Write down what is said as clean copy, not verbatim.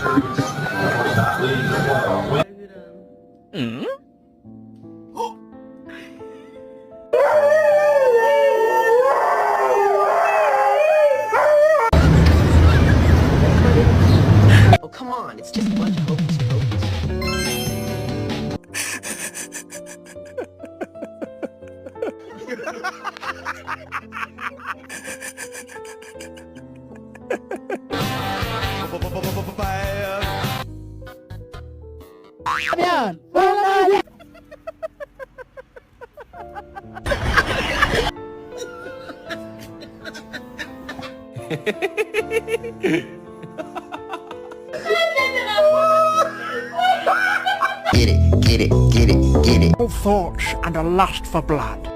Hmm? Oh, come on, it's just a bunch of hocus pocus. Yan! Get it, get it, get it, get it. Thoughts and a lust for blood.